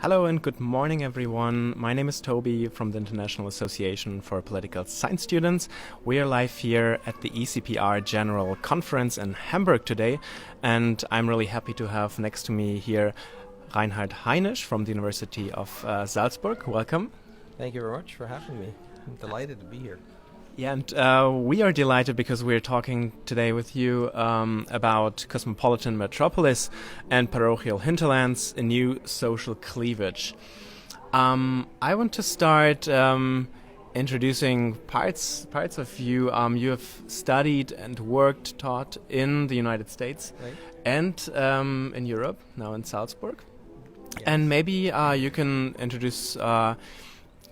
Hello and good morning, everyone. My name is Toby from the International Association for Political Science Students. We are live here at the ECPR General Conference in Hamburg today, and I'm really happy to have next to me here Reinhard Heinisch from the University of Salzburg. Welcome. Thank you very much for having me. I'm delighted to be here. Yeah, and we are delighted because we're talking today with you about Cosmopolitan Metropolis and Parochial Hinterlands, a new social cleavage. I want to start introducing parts of you. You have studied and taught in the United States, right, and in Europe, now in Salzburg. Yes. And maybe you can introduce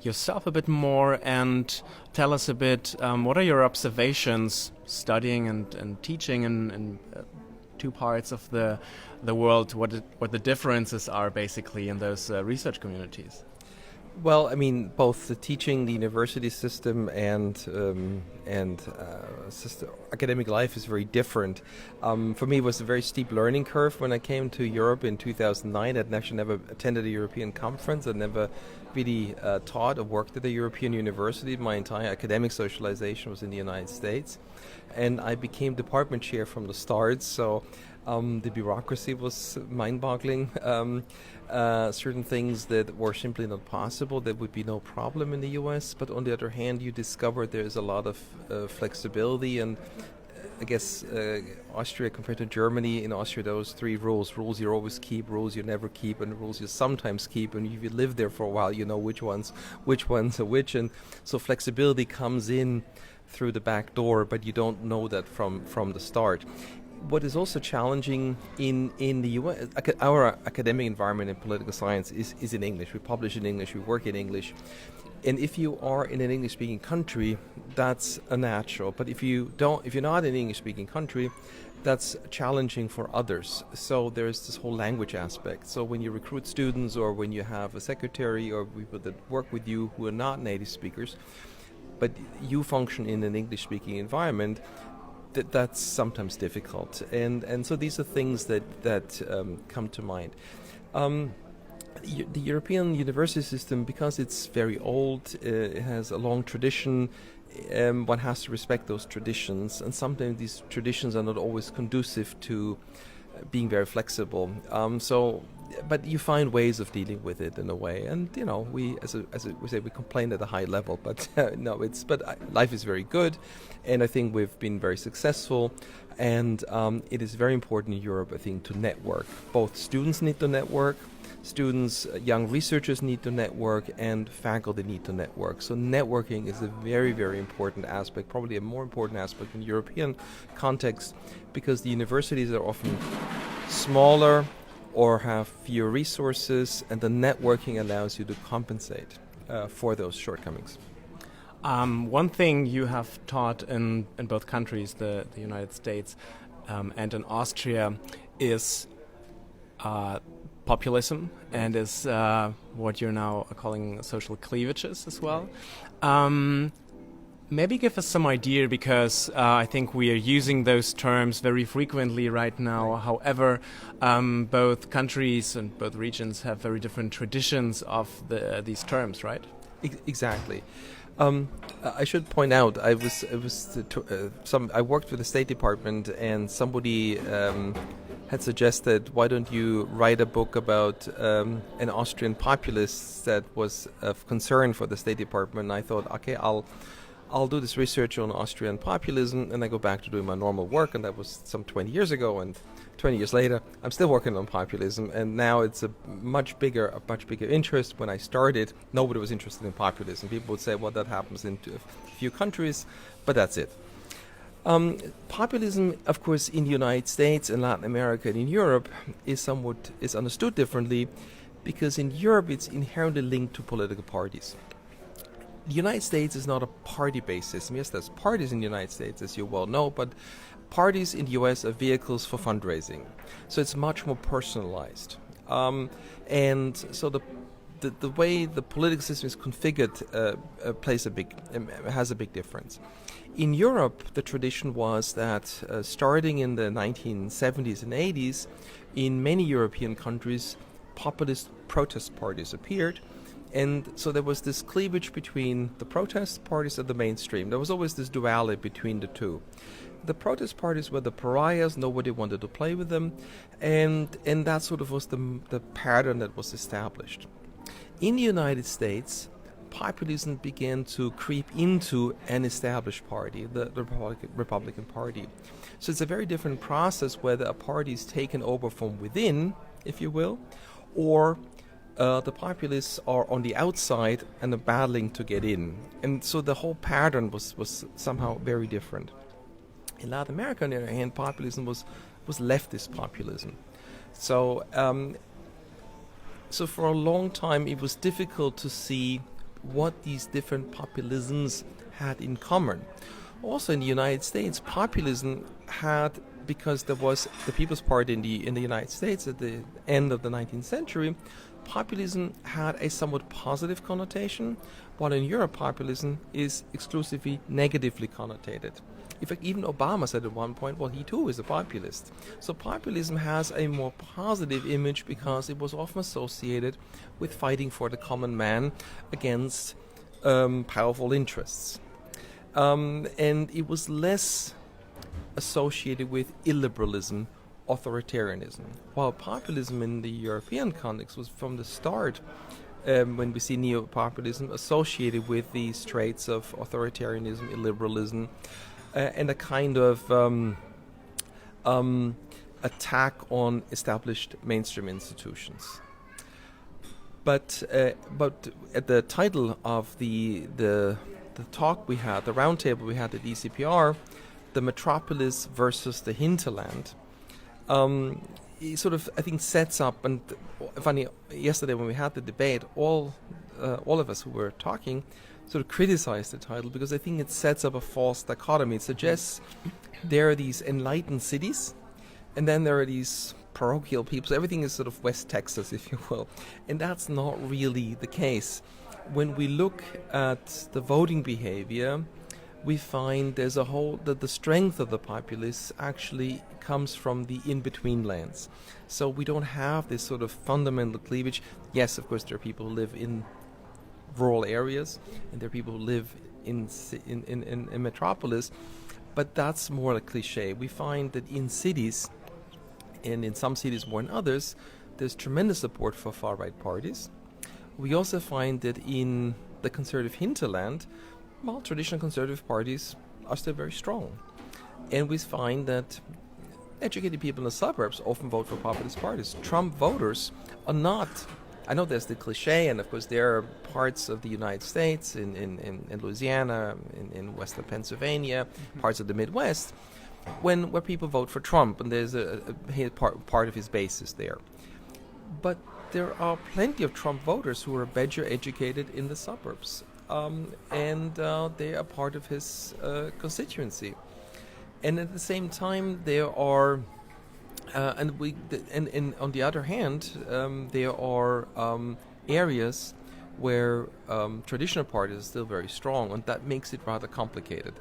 yourself a bit more and tell us a bit what are your observations studying and teaching in two parts of the world, what the differences are basically in those research communities. Well, I mean, both the teaching, the university system, and academic life is very different. For me, it was a very steep learning curve when I came to Europe in 2009. I'd actually never attended a European conference. I'd never really taught or worked at a European university. My entire academic socialization was in the United States. And I became department chair from the start, so the bureaucracy was mind-boggling. Certain things that were simply not possible, that would be no problem in the US, but on the other hand, you discover there's a lot of flexibility, and I guess Austria compared to Germany, in Austria those three rules you always keep, rules you never keep, and rules you sometimes keep, and if you live there for a while you know which ones are which, and so flexibility comes in through the back door, but you don't know that from the start. What is also challenging in the US, our academic environment in political science is in English. We publish in English, we work in English. And if you are in an English-speaking country, that's a natural. But if you're not in an English-speaking country, that's challenging for others. So there's this whole language aspect. So when you recruit students, or when you have a secretary or people that work with you who are not native speakers, but you function in an English-speaking environment, that's sometimes difficult, and so these are things that come to mind. The European university system, because it's very old, it has a long tradition. One has to respect those traditions, and sometimes these traditions are not always conducive to being very flexible. But you find ways of dealing with it in a way, and we, as we say, we complain at a high level, but life is very good, and I think we've been very successful, and it is very important in Europe, I think, to network. Both students need to network, young researchers need to network, and faculty need to network. So networking is a very, very important aspect, probably a more important aspect in European context, because the universities are often smaller or have fewer resources, and the networking allows you to compensate for those shortcomings. One thing you have taught in both countries, the United States and in Austria, is populism, and is what you're now calling social cleavages as well. Maybe give us some idea, because I think we are using those terms very frequently right now. However, both countries and both regions have very different traditions of these terms, right? Exactly. I should point out, I worked with the State Department, and somebody had suggested, why don't you write a book about an Austrian populist that was of concern for the State Department. And I thought, okay, I'll do this research on Austrian populism, and I go back to doing my normal work, and that was some 20 years ago, and 20 years later, I'm still working on populism, and now it's a much bigger interest. When I started, nobody was interested in populism. People would say, well, that happens in a few countries, but that's it. Populism, of course, in the United States and Latin America and in Europe is understood differently, because in Europe it's inherently linked to political parties. The United States is not a party-based system. Yes, there's parties in the United States, as you well know, but parties in the US are vehicles for fundraising. So it's much more personalized. And so the way the political system is configured has a big difference. In Europe, the tradition was that starting in the 1970s and 80s, in many European countries, populist protest parties appeared. And so there was this cleavage between the protest parties and the mainstream. There was always this duality between the two. The protest parties were the pariahs, nobody wanted to play with them, and that sort of was the pattern that was established. In the United States, populism began to creep into an established party, the Republican Party. So it's a very different process whether a party is taken over from within, if you will, or the populists are on the outside and are battling to get in. And so the whole pattern was somehow very different. In Latin America, on the other hand, populism was leftist populism. So for a long time, it was difficult to see what these different populisms had in common. Also in the United States, populism had, because there was the People's Party in the United States at the end of the 19th century, populism had a somewhat positive connotation, while in Europe populism is exclusively negatively connotated. In fact, even Obama said at one point, well, he too is a populist. So populism has a more positive image because it was often associated with fighting for the common man against powerful interests. And it was less associated with illiberalism, authoritarianism. While populism in the European context was from the start, when we see neo-populism, associated with these traits of authoritarianism, illiberalism, and a kind of attack on established mainstream institutions. But at the title of the talk we had, the roundtable we had at ECPR, the Metropolis versus the Hinterland, it sort of, I think, sets up. And funny, yesterday when we had the debate, all of us who were talking sort of criticized the title because I think it sets up a false dichotomy. It suggests there are these enlightened cities, and then there are these parochial people. So everything is sort of West Texas, if you will. And that's not really the case. When we look at the voting behavior, we find there's a whole, that the strength of the populists actually comes from the in-between lands. So we don't have this sort of fundamental cleavage. Yes, of course, there are people who live in rural areas, and there are people who live in Metropolis, but that's more a cliche. We find that in cities, and in some cities more than others, there's tremendous support for far-right parties. We also find that in the conservative hinterland, well, traditional conservative parties are still very strong. And we find that educated people in the suburbs often vote for populist parties. Trump voters are not, I know there's the cliche, and of course there are parts of the United States, in Louisiana, in western Pennsylvania, parts of the Midwest, where people vote for Trump, and there's a part of his base is there. But there are plenty of Trump voters who are better educated in the suburbs, and they are part of his constituency. And at the same time, there are, and on the other hand, there are areas where traditional parties are still very strong, and that makes it rather complicated.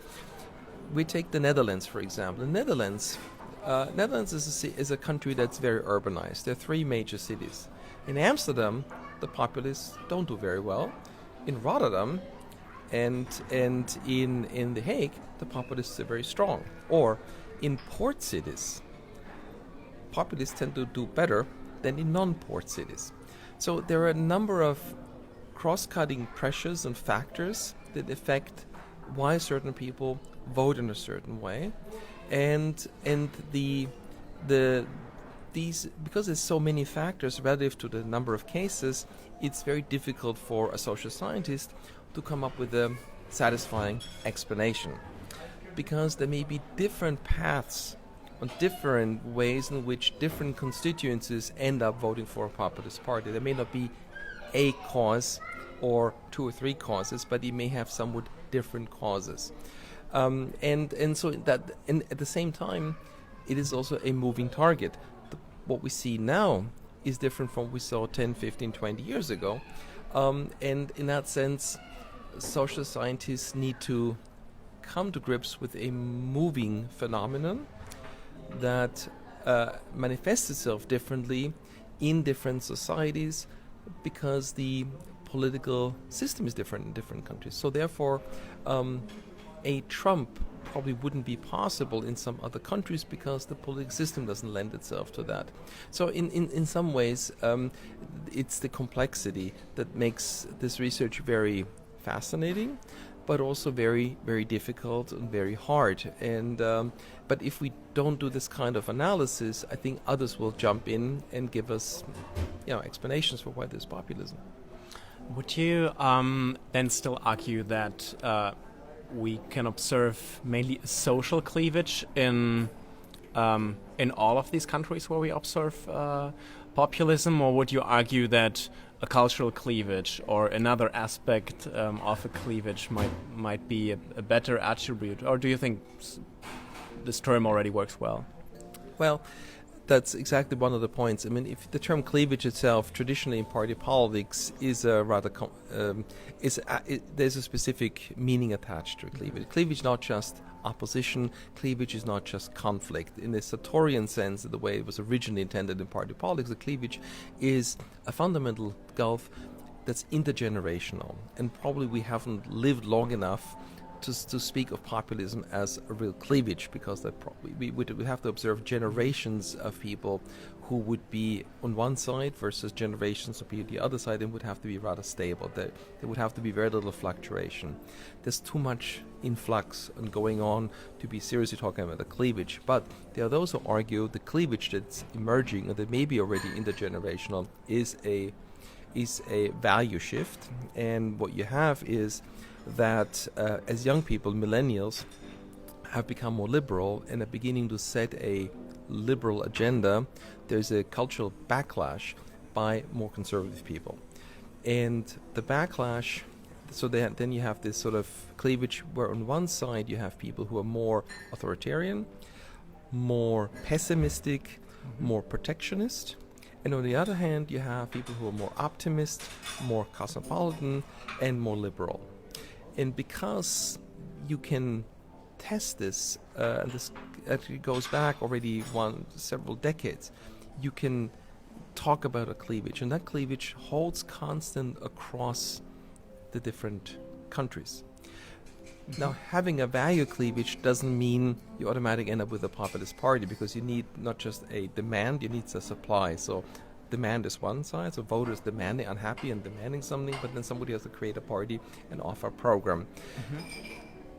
We take the Netherlands, for example. The Netherlands is a country that's very urbanized. There are 3 major cities. In Amsterdam, the populists don't do very well. In Rotterdam and in The Hague, the populists are very strong. Or in port cities, populists tend to do better than in non-port cities. So there are a number of cross-cutting pressures and factors that affect why certain people vote in a certain way, and these, because there's so many factors relative to the number of cases, it's very difficult for a social scientist to come up with a satisfying explanation, because there may be different paths or different ways in which different constituencies end up voting for a populist party. There may not be a cause or 2 or 3 causes, but it may have somewhat different causes. And so that, and at the same time, it is also a moving target. What we see now is different from what we saw 10, 15, 20 years ago. And in that sense, social scientists need to come to grips with a moving phenomenon that manifests itself differently in different societies because the political system is different in different countries. So therefore, a Trump probably wouldn't be possible in some other countries because the political system doesn't lend itself to that. So in some ways, it's the complexity that makes this research very fascinating, but also very, very difficult and very hard. And but if we don't do this kind of analysis, I think others will jump in and give us, explanations for why there's populism. Would you then still argue that we can observe mainly social cleavage in all of these countries where we observe populism, or would you argue that a cultural cleavage or another aspect of a cleavage might be a better attribute, or do you think this term already works well? Well, that's exactly one of the points. I mean, if the term cleavage itself, traditionally in party politics, is a rather there's a specific meaning attached to cleavage. Cleavage is not just opposition. Cleavage is not just conflict. In the Sartorian sense, the way it was originally intended in party politics, the cleavage is a fundamental gulf that's intergenerational, and probably we haven't lived long enough to speak of populism as a real cleavage, because that we would have to observe generations of people who would be on one side versus generations of people on the other side, and would have to be rather stable. There would have to be very little fluctuation. There's too much influx and going on to be seriously talking about the cleavage. But there are those who argue the cleavage that's emerging, or that may be already intergenerational, is a value shift. And what you have is that as young people, millennials, have become more liberal and are beginning to set a liberal agenda, there's a cultural backlash by more conservative people. And the backlash, so then you have this sort of cleavage where on one side you have people who are more authoritarian, more pessimistic, more protectionist, and on the other hand you have people who are more optimist, more cosmopolitan, and more liberal. And because you can test this, and this actually goes back already several decades, you can talk about a cleavage, and that cleavage holds constant across the different countries. Now, having a value cleavage doesn't mean you automatically end up with a populist party, because you need not just a demand, you need a supply. So demand is one side, so voters demanding, unhappy and demanding something, but then somebody has to create a party and offer a program.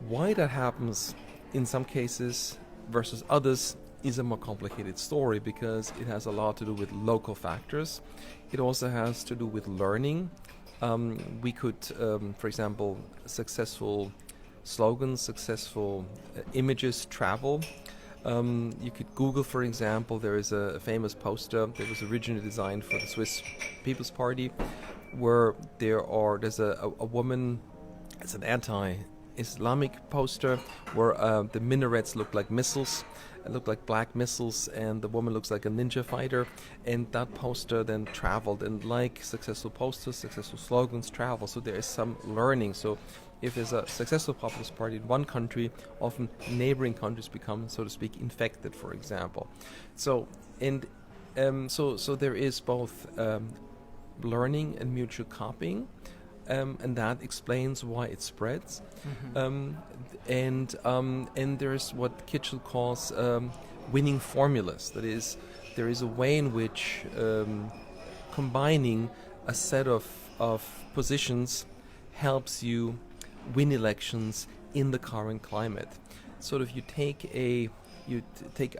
Why that happens in some cases versus others is a more complicated story, because it has a lot to do with local factors. It also has to do with learning. We could, for example, successful slogans, successful images travel. You could Google, for example, there is a famous poster that was originally designed for the Swiss People's Party, where there's a woman, it's an anti-Islamic poster, where the minarets look like missiles, look like black missiles, and the woman looks like a ninja fighter, and that poster then traveled, and like successful posters, successful slogans travel, so there is some learning. So if there's a successful populist party in one country, often neighboring countries become, so to speak, infected, for example. So so there is both learning and mutual copying, and that explains why it spreads. And there's what Kitchell calls winning formulas. That is, there is a way in which combining a set of positions helps you win elections in the current climate. Sort of you take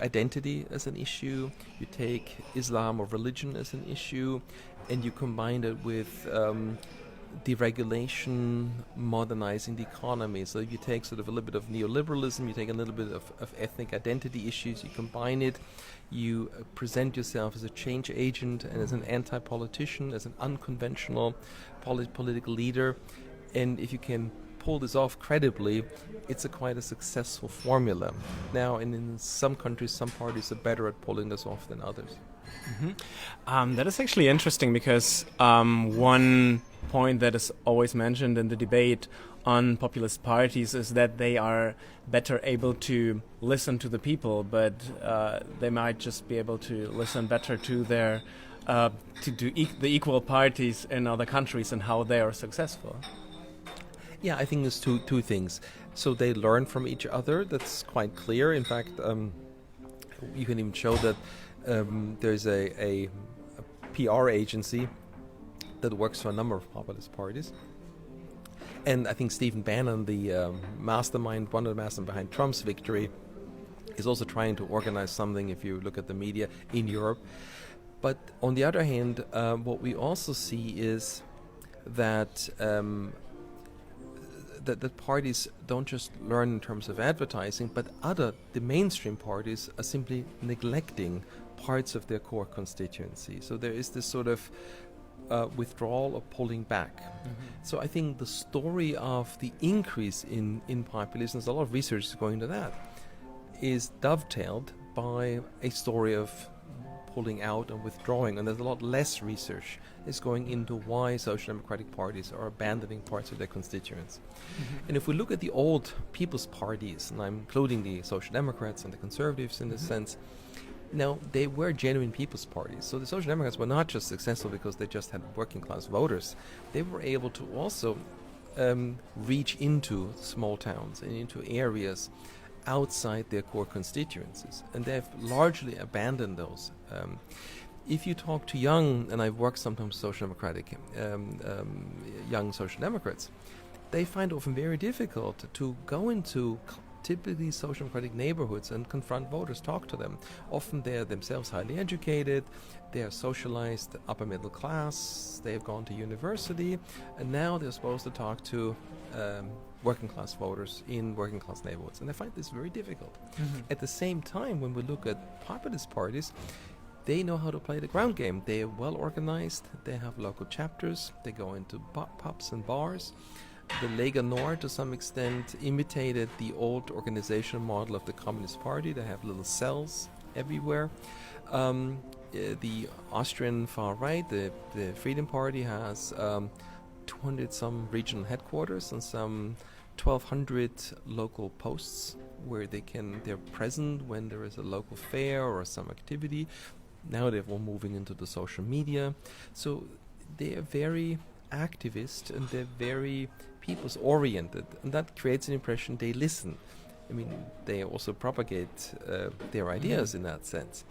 identity as an issue, you take Islam or religion as an issue, and you combine it with deregulation, modernizing the economy. So you take sort of a little bit of neoliberalism, you take a little bit of ethnic identity issues, you combine it, you present yourself as a change agent and as an anti-politician, as an unconventional political leader. And if you can pull this off credibly, it's quite a successful formula. Now, in some countries, some parties are better at pulling this off than others. That is actually interesting, because one point that is always mentioned in the debate on populist parties is that they are better able to listen to the people, but they might just be able to listen better to their to do the equal parties in other countries and how they are successful? Yeah, I think there's two things. So they learn from each other. That's quite clear. In fact, you can even show that there's a PR agency that works for a number of populist parties. And I think Stephen Bannon, the mastermind, one of the masterminds behind Trump's victory, is also trying to organize something, if you look at the media, in Europe. But on the other hand, what we also see is that that parties don't just learn in terms of advertising, but the mainstream parties are simply neglecting parts of their core constituency. So there is this sort of withdrawal or pulling back. Mm-hmm. So I think the story of the increase in populism, there's a lot of research going into that, is dovetailed by a story of pulling out and withdrawing, and there's a lot less research is going into why social democratic parties are abandoning parts of their constituents. Mm-hmm. And if we look at the old people's parties, and I'm including the Social Democrats and the Conservatives in this sense, now they were genuine people's parties. So the Social Democrats were not just successful because they just had working class voters. They were able to also reach into small towns and into areas outside their core constituencies, and they've largely abandoned those. If you talk to young, and I've worked sometimes with social democratic young social democrats, they find it often very difficult to go into typically social democratic neighborhoods and confront voters, talk to them. Often they're themselves highly educated, they're socialized upper middle class, they've gone to university, and now they're supposed to talk to working class voters in working class neighborhoods, and I find this very difficult. Mm-hmm. At the same time, when we look at populist parties, they know how to play the ground game. They are well organized, they have local chapters, they go into pubs and bars. The Lega Nord, to some extent, imitated the old organizational model of the Communist Party. They have little cells everywhere. The Austrian far right, the Freedom Party, has 200 some regional headquarters and some 1,200 local posts where they're present when there is a local fair or some activity. Now they're all moving into the social media. So they are very activist and they're very people's oriented, and that creates an impression they listen. I mean, they also propagate their ideas in that sense.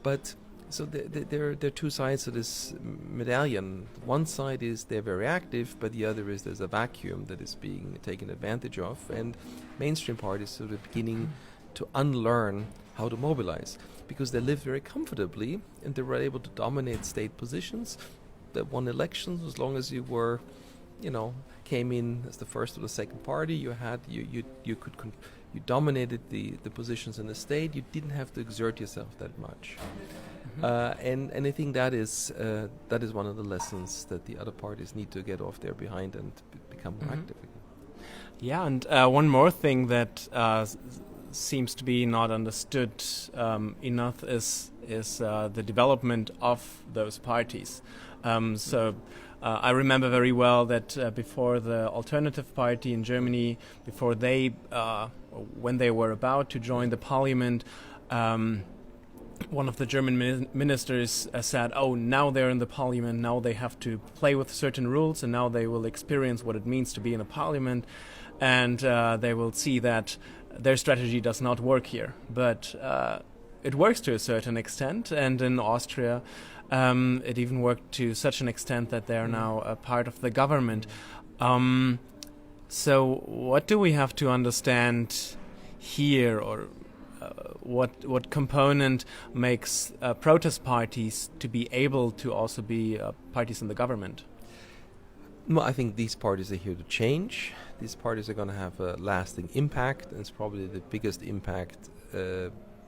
But so there are two sides to this medallion. One side is they're very active, but the other is there's a vacuum that is being taken advantage of, and mainstream parties sort of beginning to unlearn how to mobilize, because they live very comfortably and they were able to dominate state positions. They won elections as long as you were, came in as the first or the second party. You dominated the positions in the state. You didn't have to exert yourself that much. Mm-hmm. And I think that is one of the lessons that the other parties need to get off their behind and become more active again. Yeah, and one more thing that seems to be not understood enough is the development of those parties. I remember very well that before the Alternative Party in Germany, before when they were about to join the parliament, one of the German ministers said, now they're in the parliament, now they have to play with certain rules, and now they will experience what it means to be in a parliament, and they will see that their strategy does not work here. But it works to a certain extent, and in Austria it even worked to such an extent that they are now a part of the government. So what do we have to understand here, or what component makes protest parties to be able to also be parties in the government? Well, I think these parties are here to change. These parties are going to have a lasting impact, and it's probably the biggest impact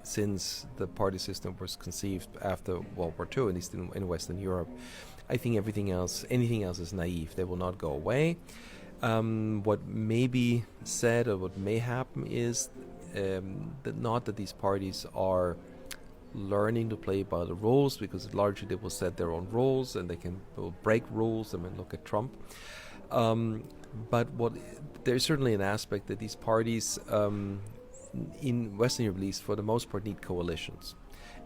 since the party system was conceived after World War II, at least in Western Europe. I think anything else is naive. They will not go away. What may be said or what may happen is not that these parties are learning to play by the rules, because largely they will set their own rules and they will break rules. I mean, look at Trump. But there's certainly an aspect that these parties in Western Europe, at least for the most part, need coalitions,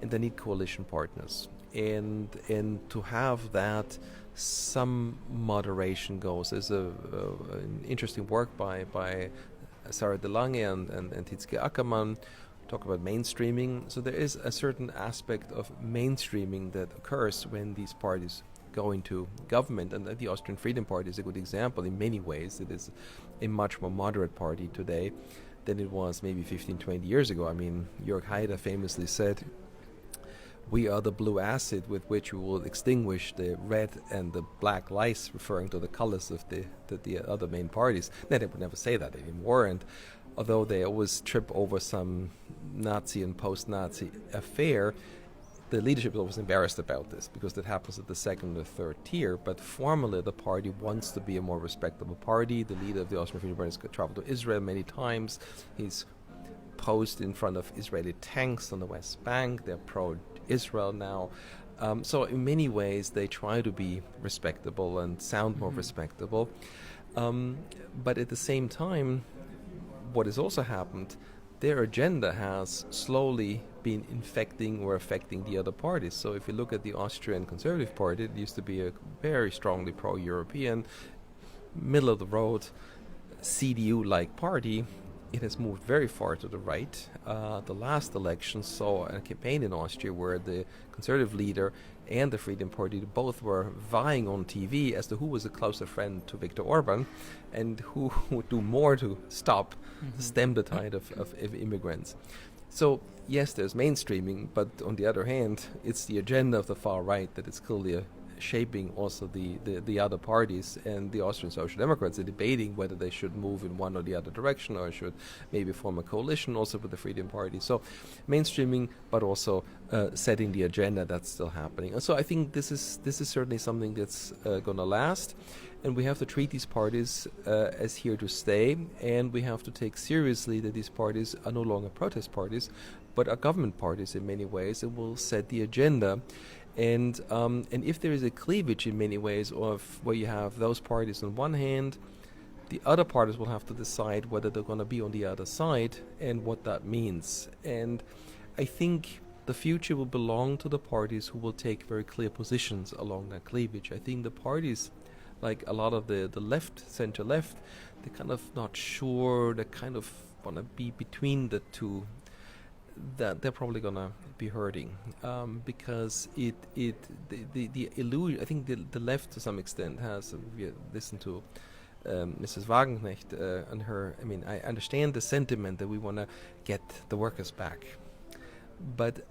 and they need coalition partners. and to have that some moderation goes. There's an interesting work by Sarah De Lange and Tizke Ackermann talk about mainstreaming. So there is a certain aspect of mainstreaming that occurs when these parties go into government, and the Austrian Freedom Party is a good example. In many ways, it is a much more moderate party today than it was maybe 15, 20 years ago. I mean, Jörg Haider famously said, "We are the blue acid with which we will extinguish the red and the black lights," referring to the colors of the other main parties. Now, they would never say that anymore, and although they always trip over some Nazi and post-Nazi affair, the leadership is always embarrassed about this because that happens at the second or third tier. But formally, the party wants to be a more respectable party. The leader of the Austrian Freedom Party has traveled to Israel many times. He's posed in front of Israeli tanks on the West Bank. They're pro-Israel now. So in many ways, they try to be respectable and sound more respectable. But at the same time, what has also happened, their agenda has slowly been infecting or affecting the other parties. So if you look at the Austrian Conservative Party, it used to be a very strongly pro-European, middle-of-the-road, CDU-like party. It has moved very far to the right. The last election saw a campaign in Austria where the Conservative leader and the Freedom Party both were vying on TV as to who was a closer friend to Viktor Orban and who would do more to stem the tide of immigrants. So, yes, there's mainstreaming, but on the other hand, it's the agenda of the far right that is clearly shaping also the other parties, and the Austrian Social Democrats are debating whether they should move in one or the other direction or should maybe form a coalition also with the Freedom Party. So mainstreaming, but also setting the agenda, that's still happening. And so I think this is certainly something that's going to last, and we have to treat these parties as here to stay, and we have to take seriously that these parties are no longer protest parties, but are government parties in many ways, and will set the agenda. And if there is a cleavage in many ways of where you have those parties on one hand, the other parties will have to decide whether they're going to be on the other side and what that means. And I think the future will belong to the parties who will take very clear positions along that cleavage. I think the parties, like a lot of the left, center-left, they're kind of not sure, they kind of want to be between the two, that they're probably gonna be hurting because the illusion. I think the left to some extent has. We listened to Mrs. Wagenknecht and her. I mean, I understand the sentiment that we want to get the workers back, but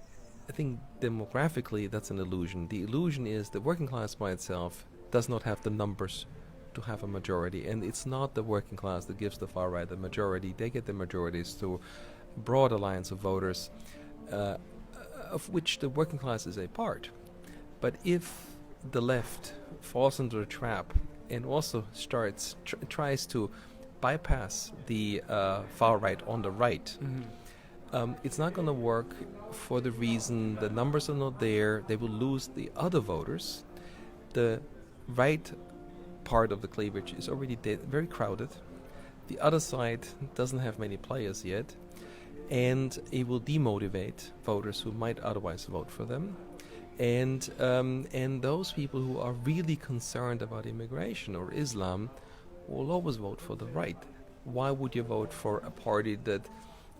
I think demographically that's an illusion. The illusion is the working class by itself does not have the numbers to have a majority, and it's not the working class that gives the far right the majority. They get the majorities through broad alliance of voters, of which the working class is a part. But if the left falls into the trap and also tries to bypass the far right on the right, it's not going to work for the reason the numbers are not there. They will lose the other voters. The right part of the cleavage is already very crowded. The other side doesn't have many players yet, and it will demotivate voters who might otherwise vote for them. And those people who are really concerned about immigration or Islam will always vote for the right. Why would you vote for a party that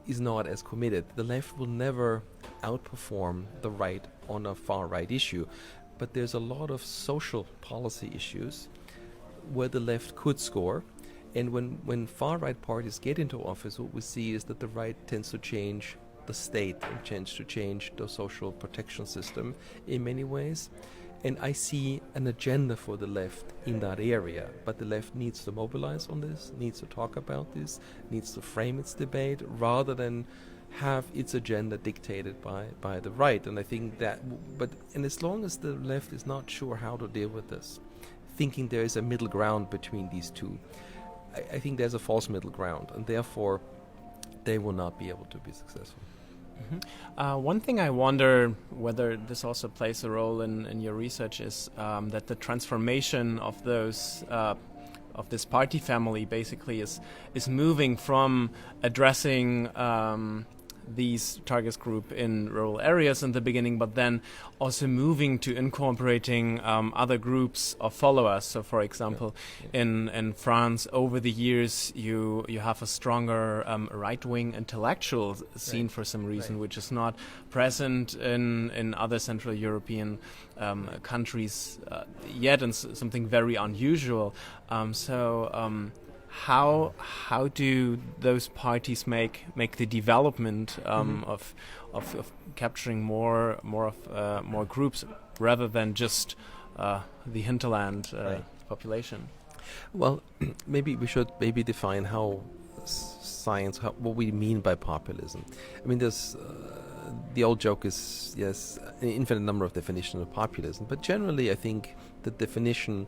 is not as committed? The left will never outperform the right on a far right issue, but there's a lot of social policy issues where the left could score. And when far-right parties get into office, what we see is that the right tends to change the state and tends to change the social protection system in many ways. And I see an agenda for the left in that area. But the left needs to mobilize on this, needs to talk about this, needs to frame its debate, rather than have its agenda dictated by the right. And I think that, and as long as the left is not sure how to deal with this, thinking there is a middle ground between these two, I think there's a false middle ground, and therefore they will not be able to be successful. One thing I wonder whether this also plays a role in your research is that the transformation of those of this party family basically is moving from addressing these target group in rural areas in the beginning, but then also moving to incorporating other groups of followers. So, for example, in France, over the years, you have a stronger right-wing intellectual scene for some reason, which is not present in other Central European countries yet, and something very unusual. How do those parties make the development of capturing more groups rather than just the hinterland population? Well, maybe we should define how what we mean by populism. I mean, there's the old joke is, yes, an infinite number of definitions of populism, but generally I think the definition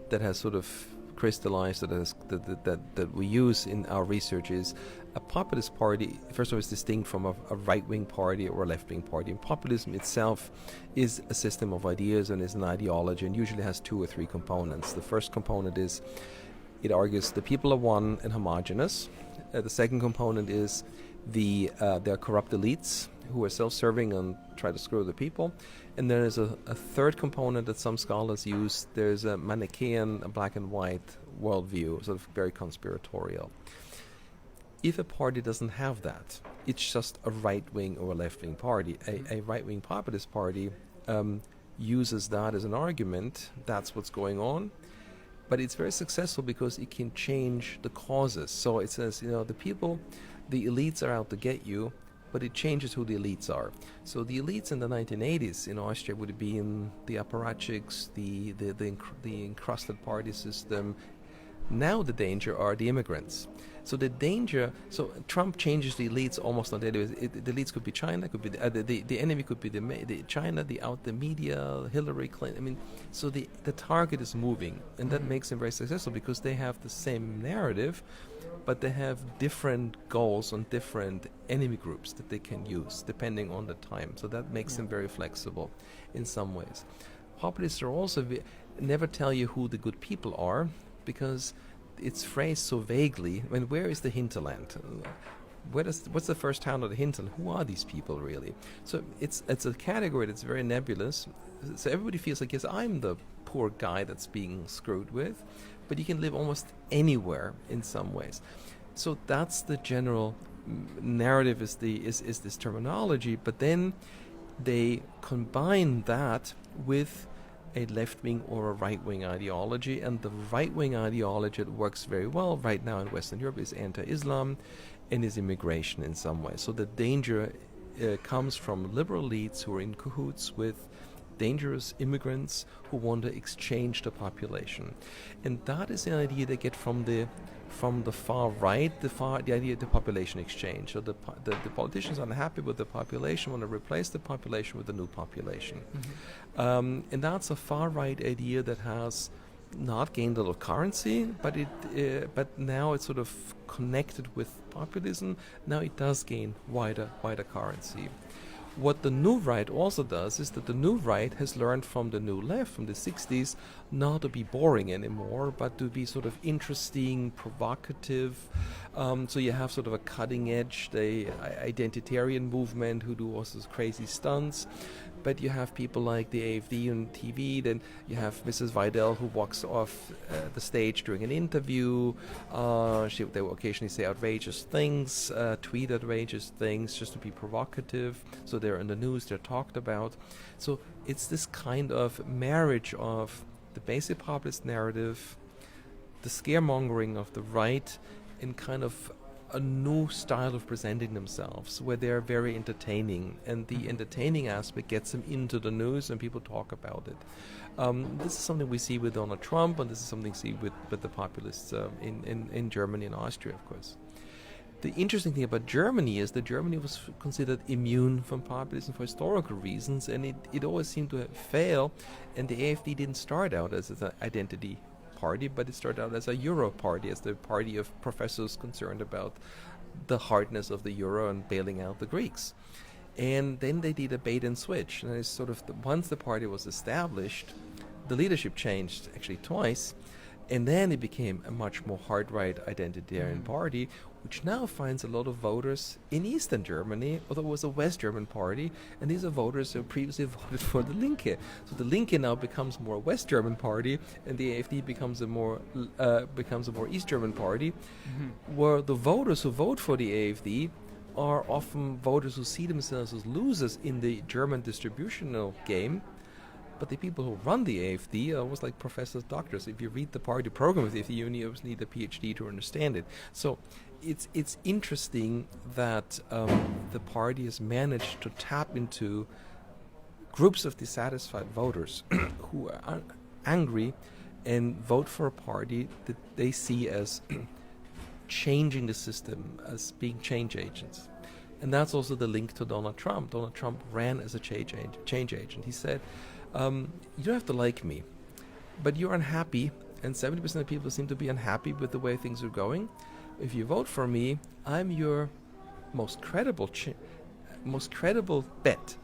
that has sort of crystallized, that we use in our research is a populist party. First of all, is distinct from a right-wing party or a left-wing party. And populism itself is a system of ideas and is an ideology, and usually has 2 or 3 components. The first component is it argues the people are one and homogeneous. The second component is there are corrupt elites who are self-serving and try to screw the people. And there is a third component that some scholars use. There's a Manichaean, a black and white worldview, sort of very conspiratorial. If a party doesn't have that, it's just a right-wing or a left-wing party. A right-wing populist party uses that as an argument. That's what's going on. But it's very successful because it can change the causes. So it says, the elites are out to get you, but it changes who the elites are. So the elites in the 1980s in Austria would have been the apparatchiks, the encrusted party system. Now the danger are the immigrants. So Trump changes the elites almost on daily basis. The elites could be China, could be the enemy could be the China, the media, Hillary Clinton. I mean, so the target is moving, and that makes them very successful because they have the same narrative, but they have different goals on different enemy groups that they can use depending on the time. So that makes them very flexible in some ways. Populists are also never tell you who the good people are because it's phrased so vaguely. I mean, where is the hinterland? What's the first town of the hinterland? Who are these people really? So it's a category that's very nebulous. So everybody feels like, yes, I'm the poor guy that's being screwed with, but you can live almost anywhere in some ways. So that's the general narrative is this terminology, but then they combine that with a left-wing or a right-wing ideology, and the right-wing ideology that works very well right now in Western Europe is anti-Islam and is immigration in some way. So the danger comes from liberal elites who are in cahoots with dangerous immigrants who want to exchange the population. And that is an idea they get from the far right, the idea of the population exchange. So the politicians are unhappy with the population, want to replace the population with a new population. Mm-hmm. And that's a far right idea that has not gained a lot of currency, but now it's sort of connected with populism. Now it does gain wider currency. What the new right also does is that the new right has learned from the new left, from the 60s, not to be boring anymore, but to be sort of interesting, provocative. So you have sort of a cutting edge, the identitarian movement who do all sorts of crazy stunts. But you have people like the AfD on TV, then you have Mrs. Weidel who walks off the stage during an interview. They will occasionally say outrageous things, tweet outrageous things just to be provocative. So they're in the news, they're talked about. So it's this kind of marriage of the basic populist narrative, the scaremongering of the right, and kind of a new style of presenting themselves where they're very entertaining, and the entertaining aspect gets them into the news and people talk about it. This is something we see with Donald Trump, and this is something we see with the populists in Germany and Austria, of course. The interesting thing about Germany is that Germany was considered immune from populism for historical reasons, and it always seemed to fail, and the AfD didn't start out as an identity party, but it started out as a Euro party, as the party of professors concerned about the hardness of the euro and bailing out the Greeks. And then they did a bait and switch. And it's sort of once the party was established, the leadership changed actually twice, and then it became a much more hard-right identitarian party, which now finds a lot of voters in Eastern Germany, although it was a West German party, and these are voters who previously voted for the Linke. So the Linke now becomes more a West German party, and the AfD becomes a more East German party, where the voters who vote for the AfD are often voters who see themselves as losers in the German distributional game. But the people who run the AfD are almost like professors, doctors. If you read the party program of the AfD, you always need a PhD to understand it. So it's interesting that the party has managed to tap into groups of dissatisfied voters who are angry and vote for a party that they see as changing the system, as being change agents. And that's also the link to Donald Trump. Donald Trump ran as a change agent. He said, you don't have to like me, but you're unhappy, and 70% of people seem to be unhappy with the way things are going. If you vote for me, I'm your most credible bet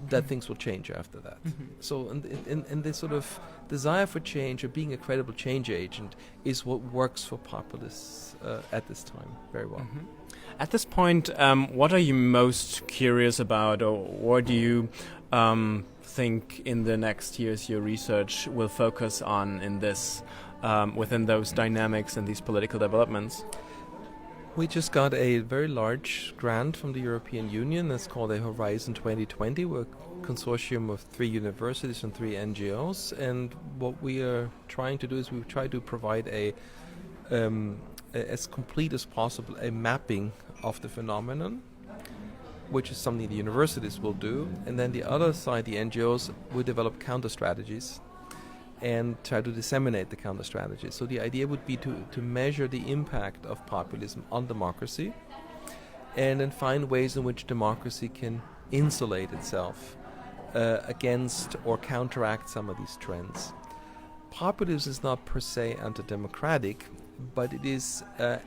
that things will change after that. So, and this sort of desire for change or being a credible change agent is what works for populists at this time very well. At this point, what are you most curious about, or what do you think in the next years your research will focus on in this, within those dynamics and these political developments? We just got a very large grant from the European Union that's called a Horizon 2020. We're a consortium of 3 universities and 3 NGOs, and what we are trying to do is we try to provide as complete as possible a mapping of the phenomenon, which is something the universities will do, and then the other side, the NGOs, will develop counter strategies and try to disseminate the counter strategies. So the idea would be to measure the impact of populism on democracy and then find ways in which democracy can insulate itself against or counteract some of these trends. Populism is not per se anti-democratic, but it is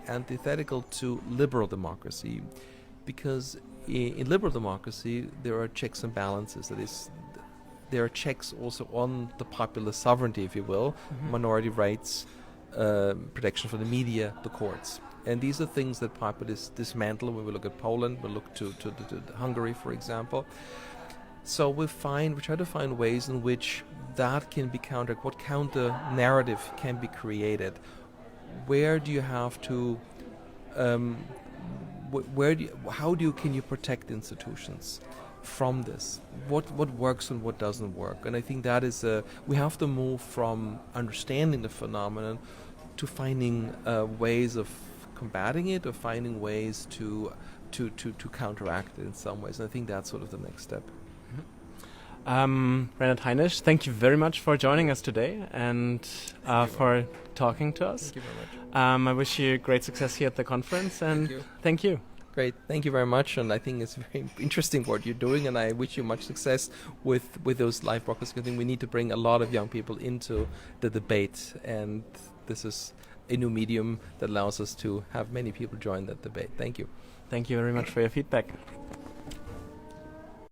antithetical to liberal democracy, because in liberal democracy there are checks and balances. That is, there are checks also on the popular sovereignty, if you will, minority rights, protection for the media, the courts. And these are things that populists dismantle. When we look at Poland, we look to Hungary, for example. So we try to find ways in which that can be countered, what counter narrative can be created. Where do you have to, can you protect institutions from this? What works and what doesn't work? And I think that is we have to move from understanding the phenomenon to finding ways of combating it, or finding ways to counteract it in some ways. And I think that's sort of the next step. Reinhard Heinisch, thank you very much for joining us today and for talking to us. Thank you very much. I wish you great success here at the conference, and thank you. Great, thank you very much, and I think it's very interesting what you're doing, and I wish you much success with those live broadcasts. I think we need to bring a lot of young people into the debate, and this is a new medium that allows us to have many people join that debate. Thank you. Thank you very much for your feedback.